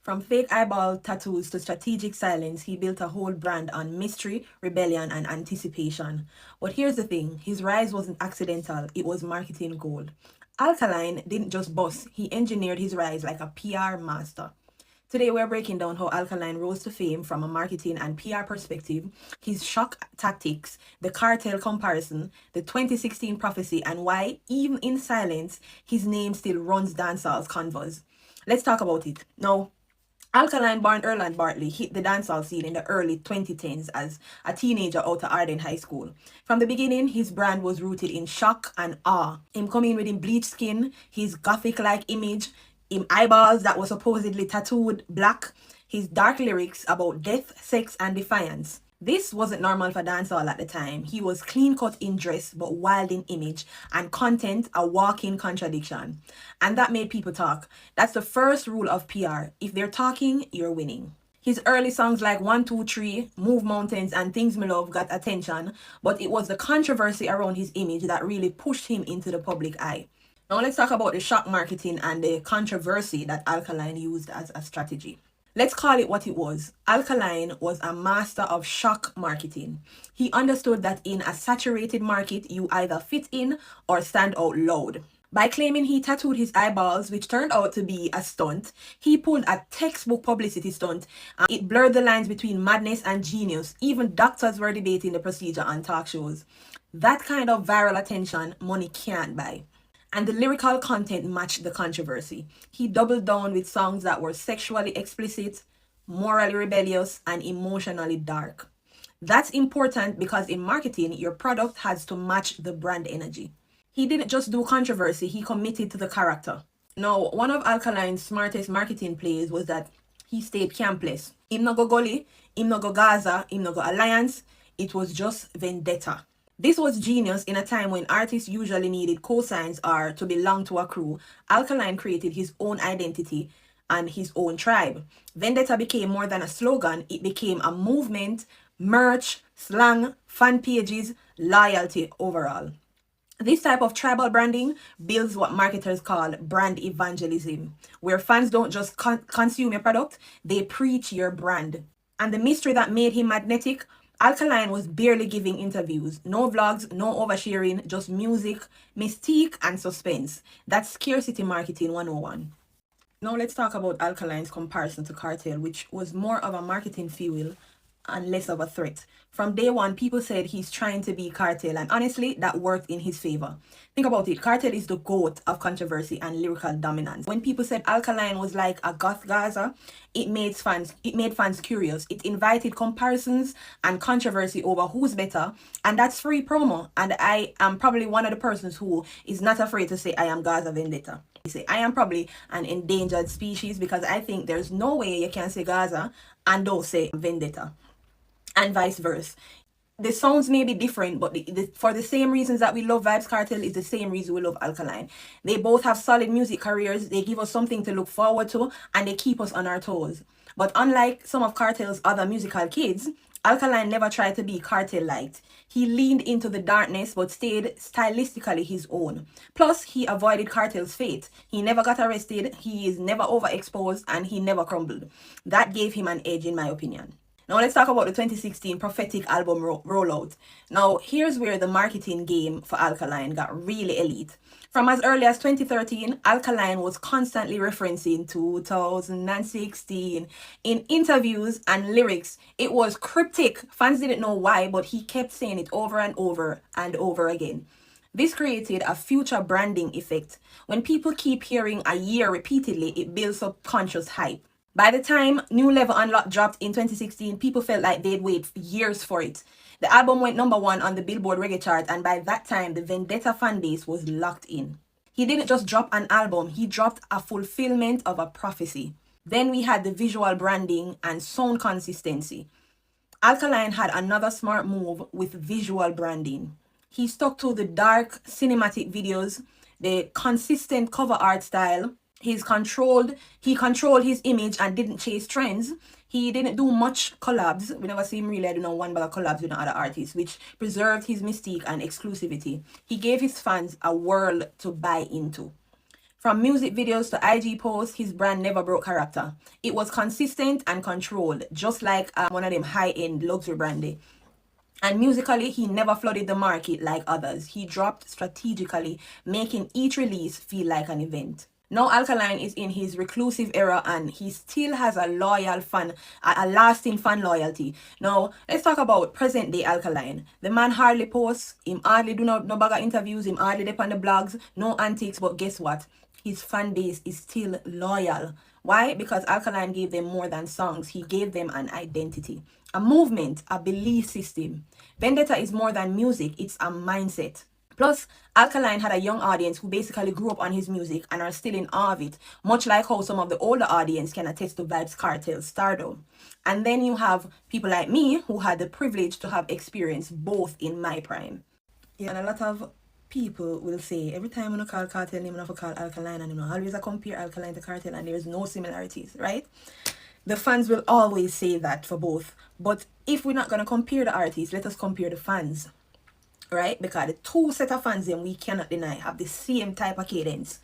From fake eyeball tattoos to strategic silence, he built a whole brand on mystery, rebellion, and anticipation. But here's the thing, his rise wasn't accidental, it was marketing gold. Alkaline didn't just bust, he engineered his rise like a PR master. Today, we're breaking down how Alkaline rose to fame from a marketing and PR perspective, his shock tactics, the cartel comparison, the 2016 prophecy, and why, even in silence, his name still runs dancehall's canvas. Let's talk about it. Now, Alkaline, born Erland Bartley, hit the dancehall scene in the early 2010s as a teenager out of Arden High School. From the beginning, his brand was rooted in shock and awe. Him coming with him bleached skin, his gothic-like image, him eyeballs that were supposedly tattooed black, his dark lyrics about death, sex, and defiance. This wasn't normal for dancehall at the time. He was clean cut in dress but wild in image, and content a walking contradiction. And that made people talk. That's the first rule of PR. If they're talking, you're winning. His early songs like 123, Move Mountains, and Things Me Love got attention, but it was the controversy around his image that really pushed him into the public eye. Now let's talk about the shock marketing and the controversy that Alkaline used as a strategy. Let's call it what it was. Alkaline was a master of shock marketing. He understood that in a saturated market, you either fit in or stand out loud. By claiming he tattooed his eyeballs, which turned out to be a stunt, he pulled a textbook publicity stunt. It blurred the lines between madness and genius. Even doctors were debating the procedure on talk shows. That kind of viral attention, money can't buy. And the lyrical content matched the controversy. He doubled down with songs that were sexually explicit, morally rebellious, and emotionally dark. That's important because in marketing, your product has to match the brand energy. He didn't just do controversy, he committed to the character. Now, one of Alkaline's smartest marketing plays was that he stayed campless. Him no go gully, him no go Gaza, him no go alliance. It was just vendetta. This was genius in a time when artists usually needed cosigns or to belong to a crew. Alkaline created his own identity and his own tribe. Vendetta became more than a slogan, it became a movement, merch, slang, fan pages, loyalty overall. This type of tribal branding builds what marketers call brand evangelism, where fans don't just consume your product, they preach your brand. And the mystery that made him magnetic, Alkaline was barely giving interviews. No vlogs, no oversharing, just music, mystique, and suspense. That's scarcity marketing 101. Now let's talk about Alkaline's comparison to Cartel, which was more of a marketing fuel and less of a threat. From day one, people said he's trying to be Cartel, and honestly, that worked in his favor. Think about it, Cartel is the goat of controversy and lyrical dominance. When people said Alkaline was like a goth Gaza, it made fans curious. It invited comparisons and controversy over who's better, and that's free promo. And I am probably one of the persons who is not afraid to say I am Gaza Vendetta. Say I am probably an endangered species because I think there's no way you can say Gaza and don't say Vendetta, and vice versa. The sounds may be different, but for the same reasons that we love Vybz Kartel is the same reason we love Alkaline. They both have solid music careers, they give us something to look forward to, and they keep us on our toes. But unlike some of Kartel's other musical kids, Alkaline never tried to be Kartel-liked. He leaned into the darkness but stayed stylistically his own. Plus, he avoided Kartel's fate. He never got arrested, he is never overexposed, and he never crumbled. That gave him an edge in my opinion. Now let's talk about the 2016 prophetic album rollout. Now here's where the marketing game for Alkaline got really elite. From as early as 2013, Alkaline was constantly referencing 2016 in interviews and lyrics. It was cryptic. Fans didn't know why, but he kept saying it over and over and over again. This created a future branding effect. When people keep hearing a year repeatedly, it builds subconscious hype. By the time New Level Unlocked dropped in 2016, people felt like they'd wait years for it. The album went #1 on the Billboard reggae chart, and by that time, the Vendetta fan base was locked in. He didn't just drop an album, he dropped a fulfillment of a prophecy. Then we had the visual branding and sound consistency. Alkaline had another smart move with visual branding. He stuck to the dark cinematic videos, the consistent cover art style. He controlled his image and didn't chase trends. He didn't do much collabs. We never see him really do one bag of collabs with other artists, which preserved his mystique and exclusivity. He gave his fans a world to buy into. From music videos to IG posts, his brand never broke character. It was consistent and controlled, just like one of them high-end luxury brandy. And musically, he never flooded the market like others. He dropped strategically, making each release feel like an event. Now Alkaline is in his reclusive era and he still has a loyal fan, a lasting fan loyalty. Now, let's talk about present day Alkaline. The man hardly posts, him hardly do no bugger interviews, him hardly dip on the blogs, no antics, but guess what? His fan base is still loyal. Why? Because Alkaline gave them more than songs. He gave them an identity, a movement, a belief system. Vendetta is more than music, it's a mindset. Plus, Alkaline had a young audience who basically grew up on his music and are still in awe of it, much like how some of the older audience can attest to Vybz Kartel's stardom. And then you have people like me who had the privilege to have experienced both in my prime. Yeah, and a lot of people will say, every time when I call Kartel name, I have to call Alkaline, and always I compare Alkaline to Kartel, and there's no similarities, right? The fans will always say that for both. But if we're not going to compare the artists, let us compare the fans. Right? Because the two set of fans them we cannot deny have the same type of cadence.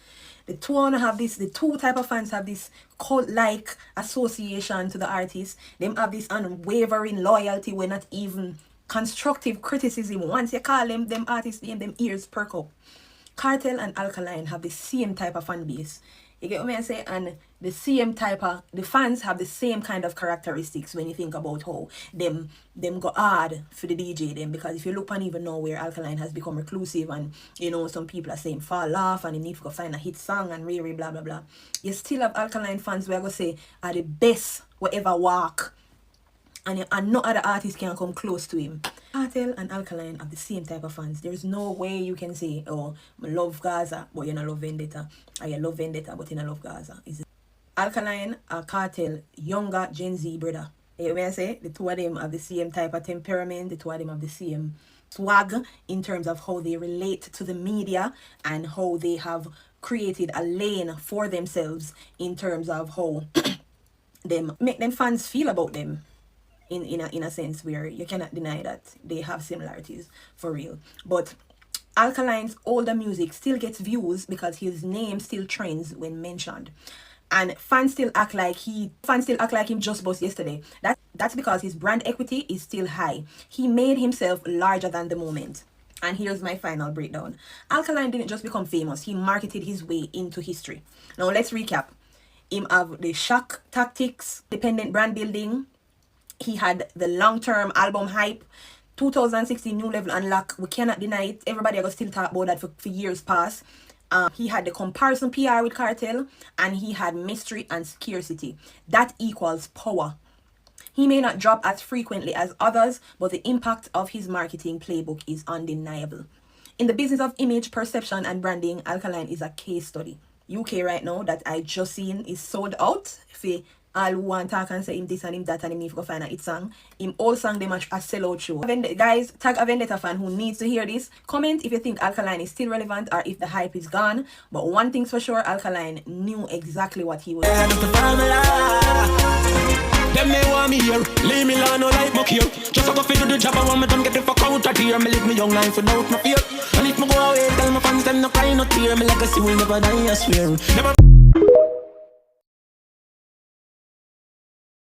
The two type of fans have this cult-like association to the artist. Them have this unwavering loyalty where not even constructive criticism. Once you call them artists name, them ears perk up. Kartel and Alkaline have the same type of fan base. You get what I say? And the same type of, the fans have the same kind of characteristics when you think about how them go hard for the DJ them. Because if you look on even now where Alkaline has become reclusive and you know some people are saying fall off and you need to go find a hit song and really blah blah blah. You still have Alkaline fans where I go say are the best whatever walk. And no other artist can come close to him. Kartel and Alkaline have the same type of fans. There's no way you can say, oh, I love Gaza, but you don't love Vendetta. Or you love Vendetta, but you don't love Gaza. Alkaline or Kartel, younger Gen Z brother. You know what I say? The two of them have the same type of temperament. The two of them have the same swag in terms of how they relate to the media and how they have created a lane for themselves in terms of how them make them fans feel about them. In a sense where you cannot deny that they have similarities for real. But Alkaline's older music still gets views because his name still trends when mentioned. And fans still act like him just bust yesterday. That's because his brand equity is still high. He made himself larger than the moment. And here's my final breakdown. Alkaline didn't just become famous, he marketed his way into history. Now let's recap. Him have the shock tactics, dependent brand building. He had the long-term album hype, 2016 New Level Unlock. We cannot deny it. Everybody will still talk about that for years past. He had the comparison PR with Kartel, and he had mystery and scarcity. That equals power. He may not drop as frequently as others, but the impact of his marketing playbook is undeniable. In the business of image, perception, and branding, Alkaline is a case study. UK right now that I just seen is sold out. For all who want to talk and say him this and him that and him need to go find a hit song. Him all song them a sellout show. Guys, tag a Vendetta fan who needs to hear this. Comment if you think Alkaline is still relevant or if the hype is gone. But one thing's for sure, Alkaline knew exactly what he was doing. Them may want me here, leave me alone, no like muck here. Just go fit do the job, I want me done get the fuck out of here. Me live me young life without no fear. And if me go away, tell my fans them no cry, no tear. Me legacy will never die, I swear. Never